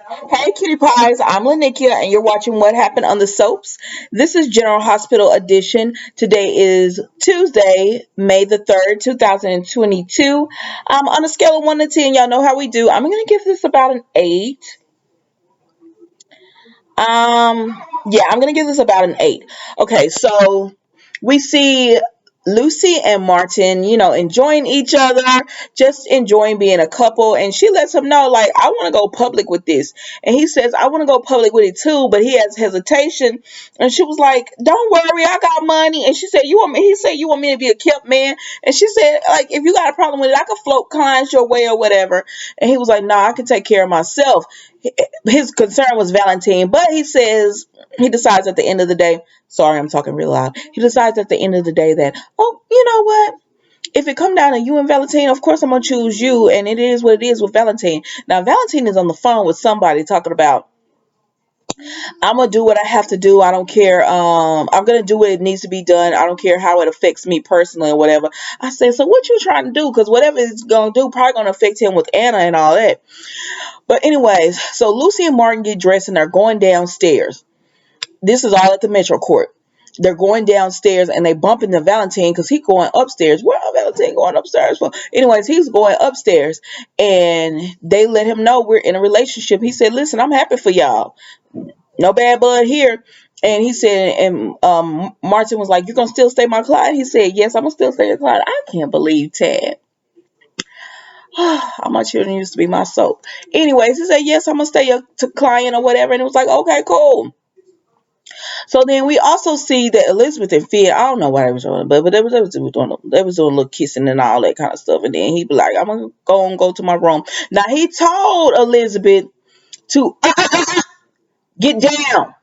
Hey, cutie pies, I'm Lanikia, and you're watching What Happened on the Soaps. This is General Hospital Edition. Today is Tuesday, May the 3rd, 2022. On a scale of 1 to 10, y'all know how we do. I'm going to give this about an 8. Yeah, I'm gonna give this about an 8. Okay, so we see Lucy and Martin, enjoying each other, just enjoying being a couple, and she lets him know, like, I want to go public with this, and he says, I want to go public with it too, but he has hesitation, and she was like, don't worry, I got money, and she said, you want me? He said, you want me to be a kept man, and she said, like, if you got a problem with it, I could float clients your way or whatever, and he was like, nah, I can take care of myself. His concern was Valentine, but he decides at the end of the day, sorry, I'm talking real loud. He decides at the end of the day that, oh, you know what? If it come down to you and Valentine, of course I'm gonna choose you, and it is what it is with Valentine. Now Valentine is on the phone with somebody talking about, I'm gonna do what I have to do. I don't care. I'm gonna do what it needs to be done. I don't care how it affects me personally or whatever. I said, so what you trying to do? Because whatever it's gonna do, probably gonna affect him with Anna and all that. But anyways, so Lucy and Martin get dressed and they're going downstairs. This is all at the Metro Court. They're going downstairs and they bump into Valentine because he's going upstairs. Where Valentine going upstairs for? Anyways, he's going upstairs and they let him know we're in a relationship. He said, listen, I'm happy for y'all. No bad blood here. And he said, and Martin was like, you're going to still stay my client? He said, yes, I'm going to still stay your client. I can't believe Tad. All my children used to be my soap. Anyways, he said, yes, I'm going to stay a client or whatever. And it was like, okay, cool. So then we also see that Elizabeth and Finn, I don't know why they was doing it, but they was doing a little kissing and all that kind of stuff. And then he be like, I'm gonna go to my room. Now he told Elizabeth to get down.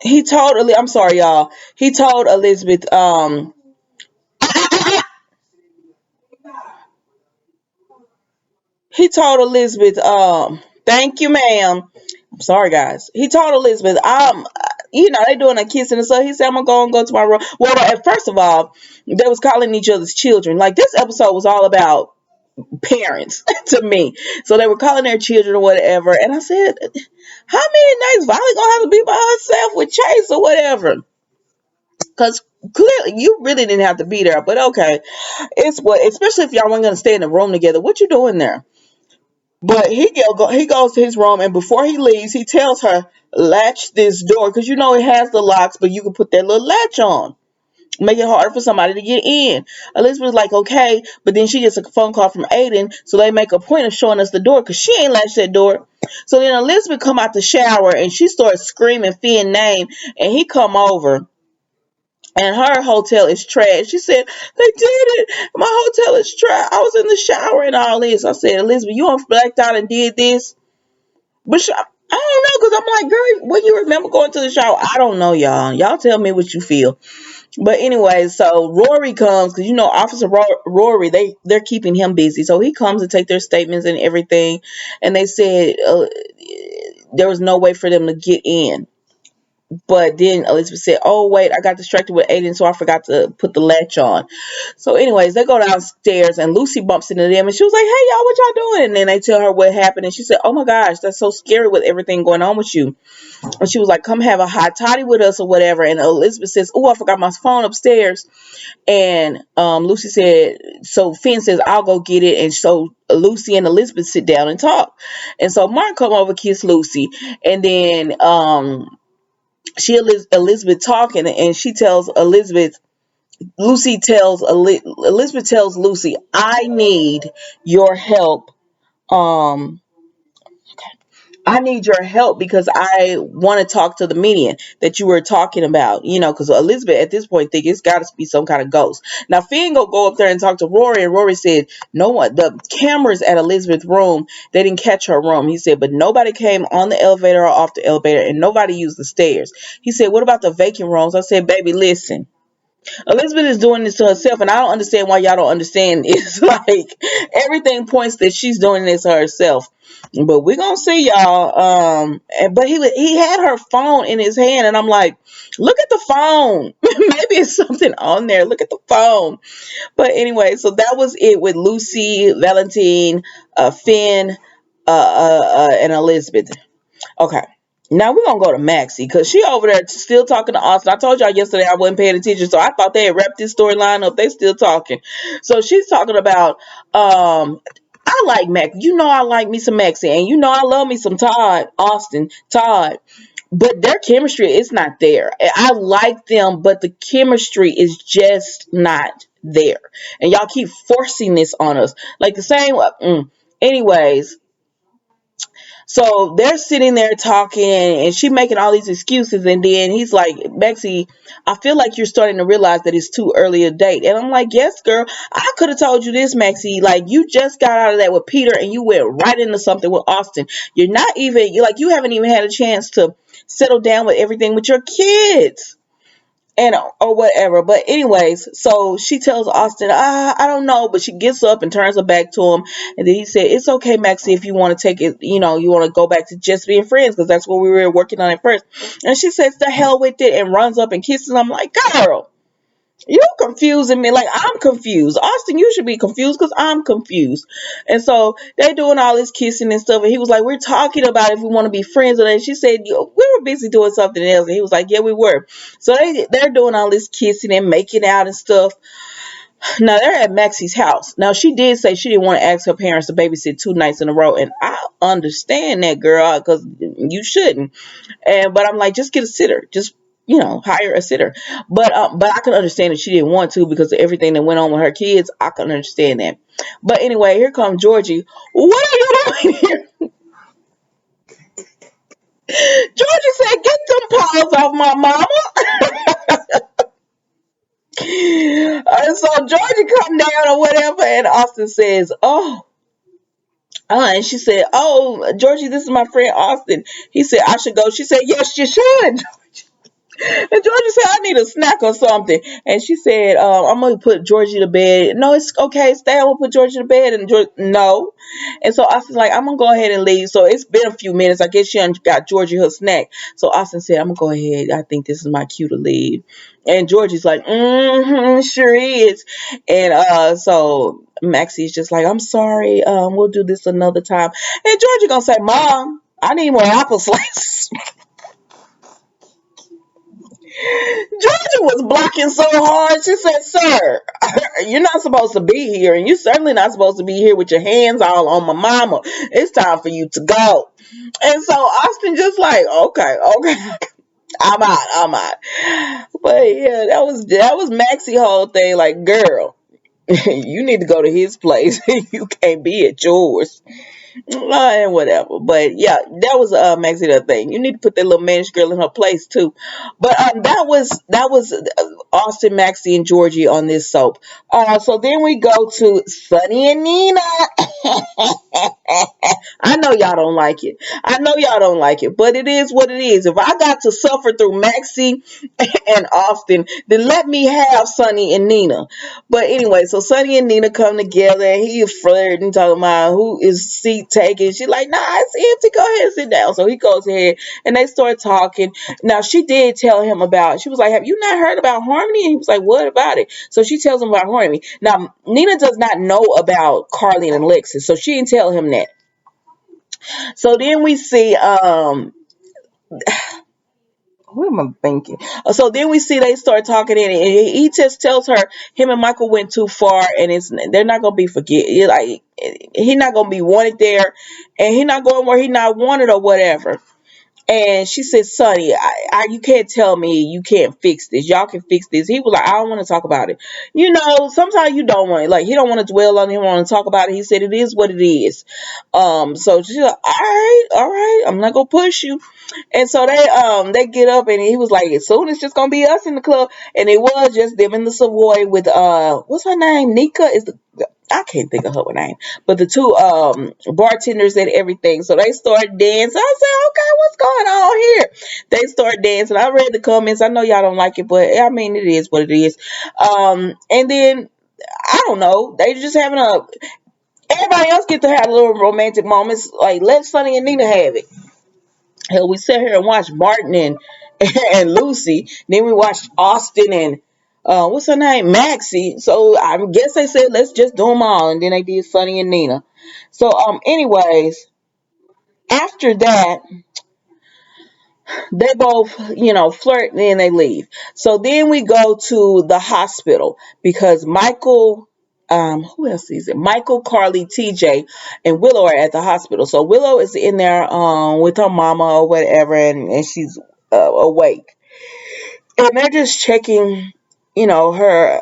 I'm sorry, y'all. He told Elizabeth, thank you, ma'am. I'm sorry, guys. He told Elizabeth, they doing a kissing and stuff. He said, I'm gonna go to my room. Well, first of all, they was calling each other's children. Like, this episode was all about parents to me. So they were calling their children or whatever. And I said, how many nights Violet gonna have to be by herself with Chase or whatever? Because clearly you really didn't have to be there. But okay, it's what, especially if y'all weren't gonna stay in the room together. What you doing there? But he goes to his room, and before he leaves, he tells her, latch this door, because it has the locks, but you can put that little latch on, make it harder for somebody to get in. Elizabeth's like, okay, but then she gets a phone call from Aiden, so they make a point of showing us the door because she ain't latched that door. So then Elizabeth come out the shower and she starts screaming Finn's name, and he come over. And her hotel is trash. She said, they did it. My hotel is trash. I was in the shower and all this. I said, Elizabeth, you on blacked out and did this? But I don't know, because I'm like, girl, when you remember going to the shower? I don't know, y'all. Y'all tell me what you feel. But anyway, so Rory comes because Officer Rory, they're keeping him busy, so he comes to take their statements and everything, and they said there was no way for them to get in. But then Elizabeth said, oh, wait, I got distracted with Aiden, so I forgot to put the latch on. So anyways, they go downstairs, and Lucy bumps into them, and she was like, hey, y'all, what y'all doing? And then they tell her what happened, and she said, oh, my gosh, that's so scary with everything going on with you. And she was like, come have a hot toddy with us or whatever. And Elizabeth says, oh, I forgot my phone upstairs. And Lucy said, so Finn says, I'll go get it. And so Lucy and Elizabeth sit down and talk. And so Martin come over, kiss Lucy. And then Elizabeth talking, and she tells Elizabeth tells Lucy, I need your help. Um, I need your help because I want to talk to the medium that you were talking about, because Elizabeth at this point think it's got to be some kind of ghost. Now, Finn go up there and talk to Rory, and Rory said, no one, the cameras at Elizabeth's room, they didn't catch her room. He said, but nobody came on the elevator or off the elevator, and nobody used the stairs. He said, what about the vacant rooms? I said, baby, listen. Elizabeth is doing this to herself, and I don't understand why y'all don't understand. It's like everything points that she's doing this to herself. But we're gonna see y'all. But he had her phone in his hand, and I'm like, look at the phone. Maybe it's something on there. Look at the phone. But anyway, so that was it with Lucy, Valentine, Finn, and Elizabeth. Okay. Now we're gonna go to Maxie because she over there still talking to Austin. I told y'all yesterday I wasn't paying attention, so I thought they had wrapped this storyline up. They still talking. So she's talking about I like Max. You know I like me some Maxie, and you know I love me some Todd. But their chemistry is not there. I like them, but the chemistry is just not there. And y'all keep forcing this on us. Like the same anyways, so they're sitting there talking, and she making all these excuses, and then he's like, Maxie, I feel like you're starting to realize that it's too early a date. And I'm like, yes, girl, I could have told you this, Maxie. Like, you just got out of that with Peter, and you went right into something with Austin. You're not even, you haven't even had a chance to settle down with everything with your kids and or whatever. But anyways, so she tells Austin, I don't know, but she gets up and turns her back to him, and then he said, it's okay, Maxie, if you want to take it, you want to go back to just being friends, because that's what we were working on at first. And she says, the hell with it, and runs up and kisses him. I'm like, girl, you confusing me. Like, I'm confused. Austin, you should be confused because I'm confused. And so they're doing all this kissing and stuff. And he was like, we're talking about if we want to be friends. And she said, we were busy doing something else. And he was like, yeah, we were. So they're doing all this kissing and making out and stuff. Now they're at Maxie's house. Now she did say she didn't want to ask her parents to babysit 2 nights in a row. And I understand that, girl, because you shouldn't. But I'm like, just get a sitter. Just hire a sitter. But I can understand that she didn't want to because of everything that went on with her kids. I can understand that. But anyway, here comes Georgie. What are you doing here? Georgie said, "Get them paws off my mama." And so Georgie come down or whatever, and Austin says, "Oh." And she said, "Oh, Georgie, this is my friend Austin." He said, "I should go." She said, "Yes, you should." And Georgie said, I need a snack or something. And she said, I'm going to put Georgie to bed. No, it's okay. Stay. I'm going to put Georgie to bed. And Georgie, no. And so Austin's like, I'm going to go ahead and leave. So it's been a few minutes. I guess she got Georgie her snack. So Austin said, I'm going to go ahead. I think this is my cue to leave. And Georgie's like, sure is. And so Maxie's just like, I'm sorry. We'll do this another time. And Georgie going to say, Mom, I need more apple slices. Georgia was blocking so hard. She said, sir, you're not supposed to be here. And you're certainly not supposed to be here with your hands all on my mama. It's time for you to go. And so Austin just like, okay. I'm out. But yeah, that was Maxie whole thing. Like, girl, you need to go to his place. You can't be at yours. And whatever. But yeah, that was Maxie the thing. You need to put that little managed girl in her place too. But that was Austin, Maxie, and Georgie on this soap. So then we go to Sonny and Nina. I know y'all don't like it. I know y'all don't like it, but it is what it is. If I got to suffer through Maxie and Austin, then let me have Sonny and Nina. But anyway, so Sonny and Nina come together, and he is flirting, talking about who is seat taking. She's like, nah, it's empty. Go ahead and sit down. So he goes ahead, and they start talking. Now, she did tell him she was like, have you not heard about Harmony? And he was like, what about it? So she tells him about Harmony. Now, Nina does not know about Carly and Alexis, so she didn't tell him that. So then we see, what am I thinking? So then we see they start talking and he just tells her him and Michael went too far, and they're not gonna be like he's not gonna be wanted there, and he's not going where he's not wanted or whatever. And she said, Sonny, you can't tell me you can't fix this. Y'all can fix this. He was like, I don't want to talk about it. Sometimes you don't want it. Like, he don't want to dwell on it. He don't want to talk about it. He said, it is what it is. So she's like, all right. I'm not going to push you. And so they get up, and he was like, soon it's just going to be us in the club. And it was just them in the Savoy with, what's her name? Nika is I can't think of her name, but the two bartenders and everything. So they start dancing. I said, okay, what's going on here? They start dancing. I read the comments. I know y'all don't like it, but I mean, it is what it is. And then I don't know. They just having a. Everybody else get to have little romantic moments. Like let Sonny and Nina have it. Hell, we sat here and watched Martin and and Lucy. Then we watched Austin and what's her name, Maxie. So I guess they said let's just do them all, and then they did Sonny and Nina. So anyways, after that they both flirt and then they leave. So then we go to the hospital because Michael. Who else is it? Michael, Carly, TJ, and Willow are at the hospital. So Willow is in there with her mama or whatever, and she's awake. And they're just checking, her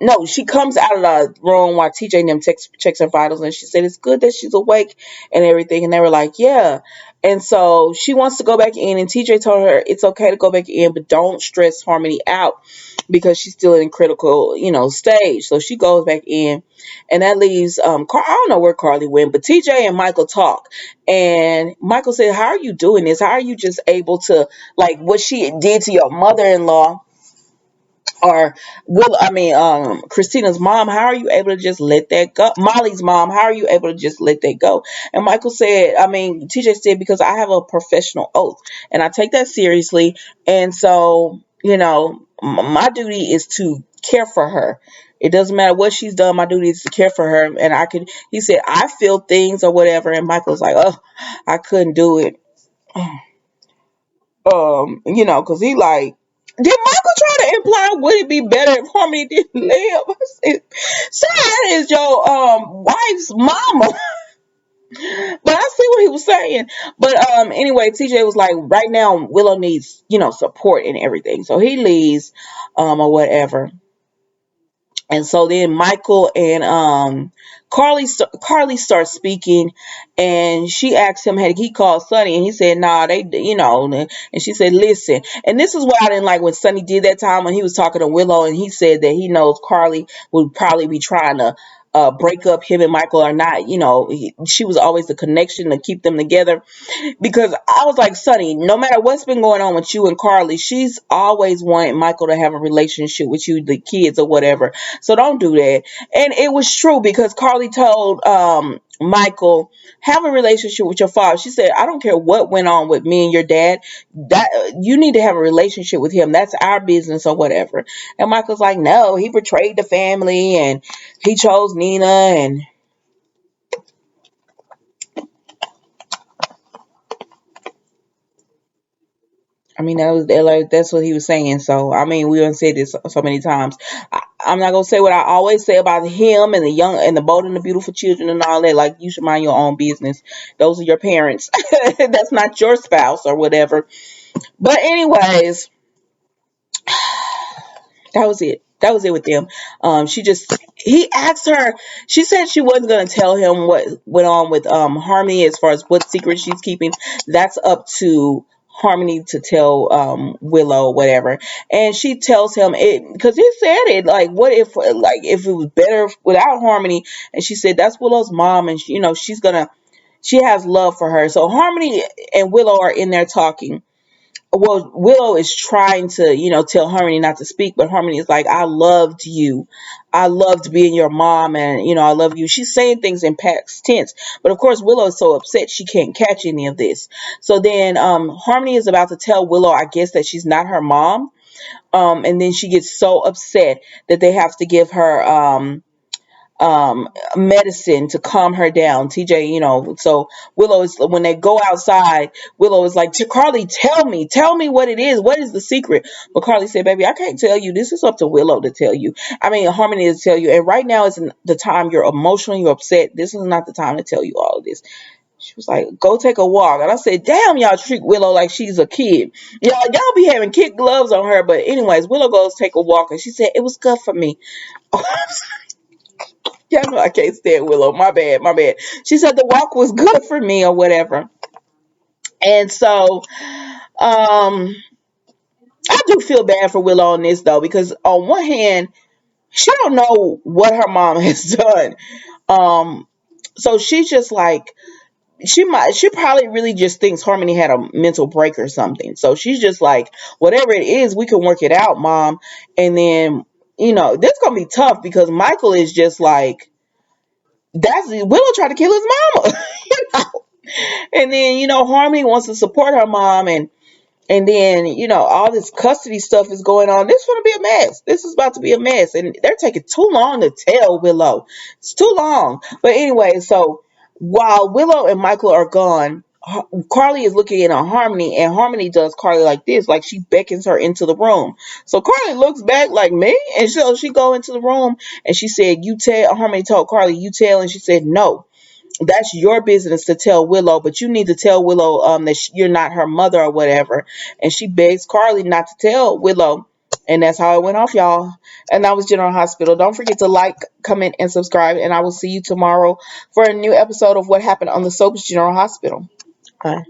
no, she comes out of the room while TJ and them checks her vitals, and she said it's good that she's awake and everything. And they were like, yeah. And so she wants to go back in, and TJ told her it's okay to go back in, but don't stress Harmony out because she's still in critical, stage. So she goes back in, and that leaves I don't know where Carly went, but TJ and Michael talk, and Michael said, "How are you doing this? How are you just able to like what she did to your mother-in-law?" Or Christina's mom, how are you able to just let that go? Molly's mom, how are you able to just let that go? And Michael said, TJ said, because I have a professional oath and I take that seriously. And so, my duty is to care for her. It doesn't matter what she's done. My duty is to care for her. And he said, I feel things or whatever. And Michael's like, oh, I couldn't do it. Because he like, did Michael try to imply would it be better if Harmony didn't live? I said, so that is your wife's mama. But I see what he was saying. But anyway, TJ was like, right now Willow needs, support and everything. So he leaves or whatever. And so then Michael and Carly starts speaking, and she asked him had he called Sonny, and he said, "Nah, they, And she said, "Listen." And this is what I didn't like when Sonny did that time when he was talking to Willow, and he said that he knows Carly would probably be trying to break up him and Michael or not. She was always the connection to keep them together. Because I was like, Sonny, no matter what's been going on with you and Carly, she's always wanted Michael to have a relationship with you, the kids or whatever. So don't do that. And it was true because Carly told Michael, have a relationship with your father. She said, I don't care what went on with me and your dad. That you need to have a relationship with him. That's our business or whatever. And Michael's like, no, he betrayed the family and he chose Nina and that's what he was saying. So we done said this so many times. I'm not gonna say what I always say about him and the young and the bold and the beautiful children and all that. Like you should mind your own business. Those are your parents. That's not your spouse or whatever. But anyways, that was it. That was it with them. He asked her. She said she wasn't gonna tell him what went on with Harmony as far as what secret she's keeping. That's up to Harmony to tell Willow whatever. And she tells him it because he said it like what if it was better without Harmony. And she said that's Willow's mom, and she has love for her. So Harmony and Willow are in there talking. Well, Willow is trying to, tell Harmony not to speak, but Harmony is like, I loved you. I loved being your mom, and, I love you. She's saying things in past tense. But of course, Willow is so upset she can't catch any of this. So then Harmony is about to tell Willow, I guess, that she's not her mom. And then she gets so upset that they have to give her medicine to calm her down. TJ, so Willow is when they go outside, Willow is like, Carly, tell me what it is. What is the secret? But Carly said, baby, I can't tell you. This is up to Willow to tell you. Harmony to tell you. And right now isn't the time you're emotional, you're upset. This is not the time to tell you all of this. She was like, go take a walk. And I said, damn, y'all treat Willow like she's a kid. Y'all be having kid gloves on her. But anyways, Willow goes take a walk, and she said, it was good for me. Yeah, no, I can't stand Willow. My bad, my bad. She said the walk was good for me or whatever. And so, I do feel bad for Willow on this though, because on one hand, she don't know what her mom has done. Um, so she's just like, she probably really just thinks Harmony had a mental break or something. So she's just like, whatever it is, we can work it out, mom. And then, this gonna be tough because Michael is just like, that's Willow tried to kill his mama. And then, Harmony wants to support her mom, and then, all this custody stuff is going on. This is going to be a mess. This is about to be a mess. And they're taking too long to tell Willow. It's too long. But anyway, so while Willow and Michael are gone, Carly is looking in on Harmony, and Harmony does Carly like this, like she beckons her into the room. So Carly looks back like, me? And so she go into the room, and she said, you tell. Harmony told Carly, you tell. And she said, no, that's your business to tell Willow, but you need to tell Willow that you're not her mother or whatever. And she begs Carly not to tell Willow. And that's how it went off, y'all. And that was General Hospital. Don't forget to like, comment, and subscribe. And I will see you tomorrow for a new episode of What Happened on the Soaps General Hospital. Bye.